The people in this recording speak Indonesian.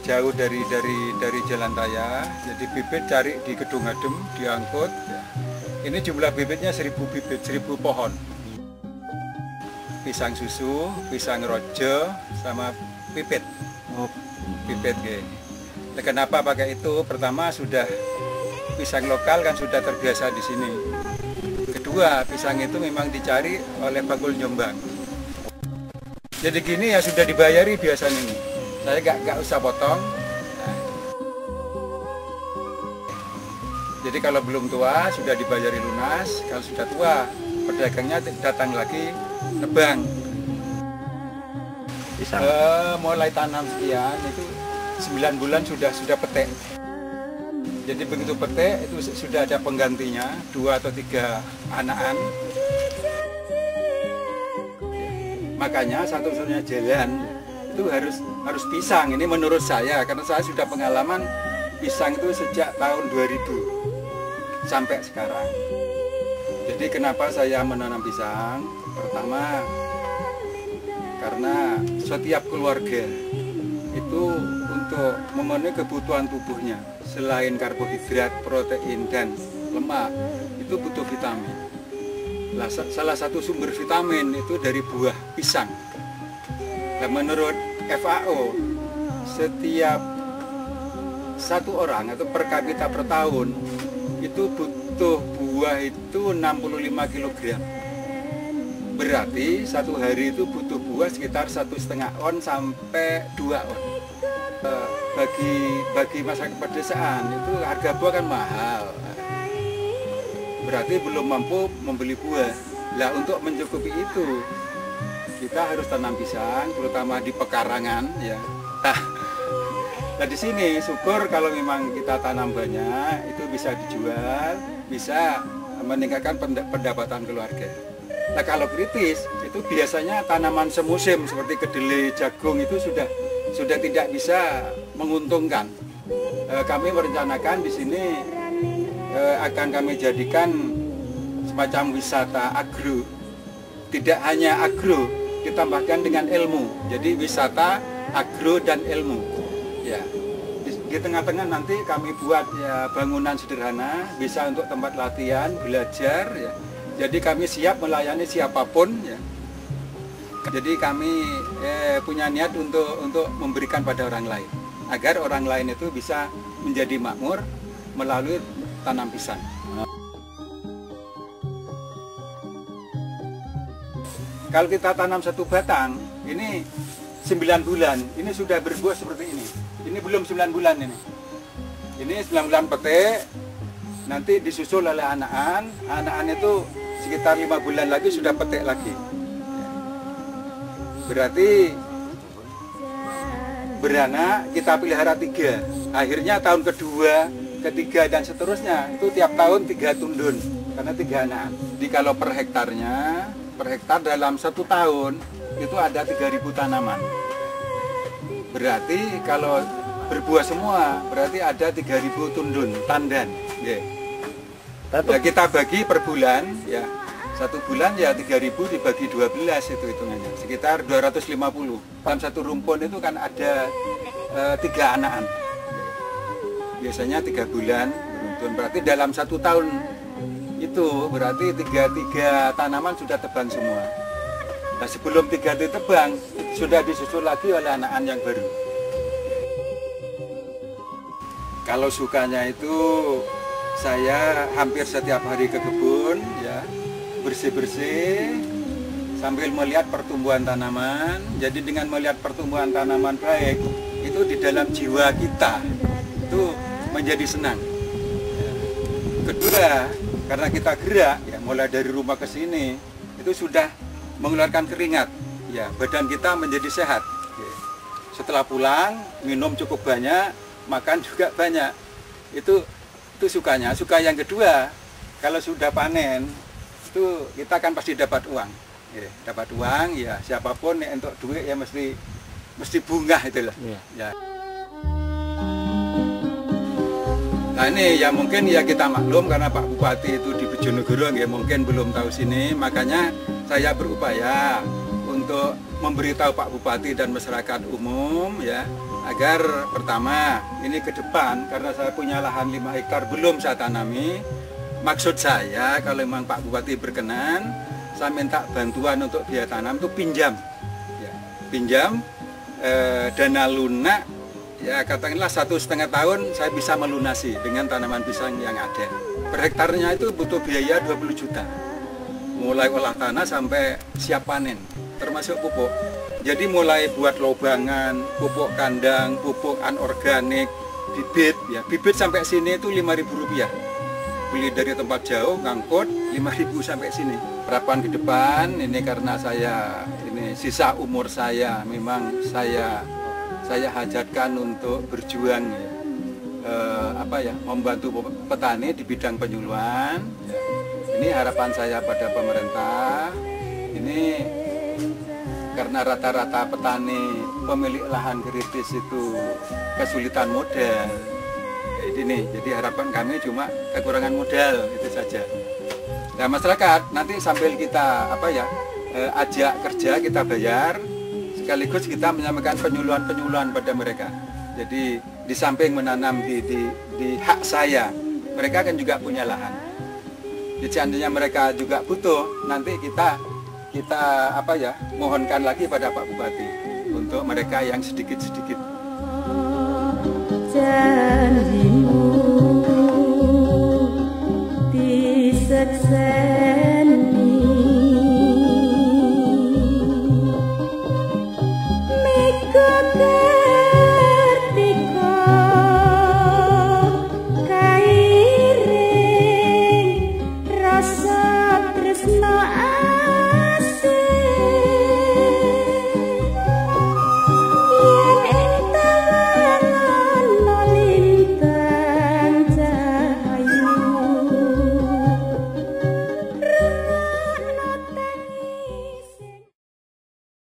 jauh dari jalan raya. Jadi bibit cari di Kedung Adem, diangkut. Ya. Ini jumlah bibitnya 1000 bibit, 1000 pohon. Pisang susu, pisang rojo, sama pipit. Oh. Pipit gini. Nah, kenapa pakai itu? Pertama sudah pisang lokal kan sudah terbiasa di sini. Kedua, pisang itu memang dicari oleh bakul Jombang. Jadi gini ya sudah dibayari biasanya ini. Saya nggak usah potong. Nah. Jadi kalau belum tua sudah dibayari lunas. Kalau sudah tua pedagangnya datang lagi nebang. Mulai tanam sekian itu 9 bulan sudah petik. Jadi begitu petik itu sudah ada penggantinya 2 atau 3 anakan. Makanya satu-satunya jalan itu harus pisang. Ini menurut saya karena saya sudah pengalaman pisang itu sejak tahun 2000 sampai sekarang. Jadi kenapa saya menanam pisang? Pertama karena setiap keluarga itu untuk memenuhi kebutuhan tubuhnya selain karbohidrat, protein dan lemak itu butuh vitamin. Salah satu sumber vitamin itu dari buah pisang. Dan menurut FAO, setiap satu orang atau per kapita per tahun itu butuh buah itu 65 kg. Berarti satu hari itu butuh buah sekitar 1,5 on sampai 2 on. Bagi masyarakat pedesaan itu harga buah kan mahal. Berarti belum mampu membeli buah. Nah, untuk mencukupi itu kita harus tanam pisang, terutama di pekarangan ya. Nah di sini syukur kalau memang kita tanam banyak itu bisa dijual, bisa meningkatkan pendapatan keluarga. Nah kalau kritis itu biasanya tanaman semusim seperti kedelai, jagung itu sudah tidak bisa menguntungkan. Kami merencanakan di sini akan kami jadikan semacam wisata agro. Tidak hanya agro, ditambahkan dengan ilmu. Jadi wisata, agro dan ilmu. Ya. Di tengah-tengah nanti kami buat ya bangunan sederhana, bisa untuk tempat latihan, belajar. Ya. Jadi kami siap melayani siapapun. Ya. Jadi kami punya niat untuk memberikan pada orang lain, agar orang lain itu bisa menjadi makmur melalui tanam pisang. Kalau kita tanam satu batang, ini 9 bulan, ini sudah berbuah seperti ini. Ini belum 9 bulan ini. Ini 9 bulan petik, nanti disusul oleh anakan. Anakan itu sekitar 5 bulan lagi sudah petik lagi. Berarti beranak kita pelihara 3. Akhirnya tahun kedua, ketiga dan seterusnya itu tiap tahun 3 tundun karena 3 anakan. Jadi kalau per hektar dalam 1 tahun itu ada 3.000 tanaman. Berarti kalau berbuah semua berarti ada 3.000 tundun tandan. Nah, kita bagi per bulan ya. 1 bulan ya 3.000 dibagi 12 itu hitungannya sekitar 250. Dalam satu rumpun itu kan ada 3 anakan. Biasanya 3 bulan beruntun. Berarti dalam 1 tahun itu berarti 3 tanaman sudah tebang semua. Nah sebelum 3 itu tebang sudah disusul lagi oleh anakan yang baru. Kalau sukanya itu saya hampir setiap hari ke kebun ya, bersih-bersih sambil melihat pertumbuhan tanaman. Jadi dengan melihat pertumbuhan tanaman baik itu di dalam jiwa kita itu menjadi senang. Kedua, karena kita gerak ya mulai dari rumah ke sini itu sudah mengeluarkan keringat ya, badan kita menjadi sehat. Setelah pulang minum cukup banyak, makan juga banyak. Itu sukanya. Suka yang kedua, kalau sudah panen itu kita kan pasti dapat uang. Ya, dapat uang ya, siapapun ya, untuk duit ya mesti bunga itulah. Ya. Nah ini ya mungkin ya kita maklum karena Pak Bupati itu di Bojonegoro ya mungkin belum tahu sini, makanya saya berupaya untuk memberitahu Pak Bupati dan masyarakat umum ya, agar pertama ini ke depan, karena saya punya lahan 5 hektar belum saya tanami. Maksud saya kalau memang Pak Bupati berkenan, saya minta bantuan untuk biaya tanam itu pinjam ya, pinjam dana lunak ya, katakanlah 1,5 tahun saya bisa melunasi dengan tanaman pisang yang ada. Per hektarnya itu butuh biaya 20 juta, mulai olah tanah sampai siap panen, termasuk pupuk. Jadi mulai buat lobangan, pupuk kandang, pupuk anorganik, bibit ya, bibit sampai sini itu Rp5.000. Beli dari tempat jauh, ngangkut 5.000 sampai sini. Harapan ke depan ini, karena saya ini sisa umur saya, memang saya hajatkan untuk berjuang ya, membantu petani di bidang penyuluhan ya. Ini harapan saya pada pemerintah. Ini karena rata-rata petani pemilik lahan kritis itu kesulitan modal. Ini, jadi harapan kami cuma kekurangan modal, itu saja. Nah masyarakat nanti sambil kita ajak kerja, kita bayar, sekaligus kita menyampaikan penyuluhan pada mereka. Jadi di samping menanam di hak saya, mereka kan juga punya lahan. Jadi seandainya mereka juga butuh, nanti kita mohonkan lagi pada Pak Bupati untuk mereka yang sedikit-sedikit.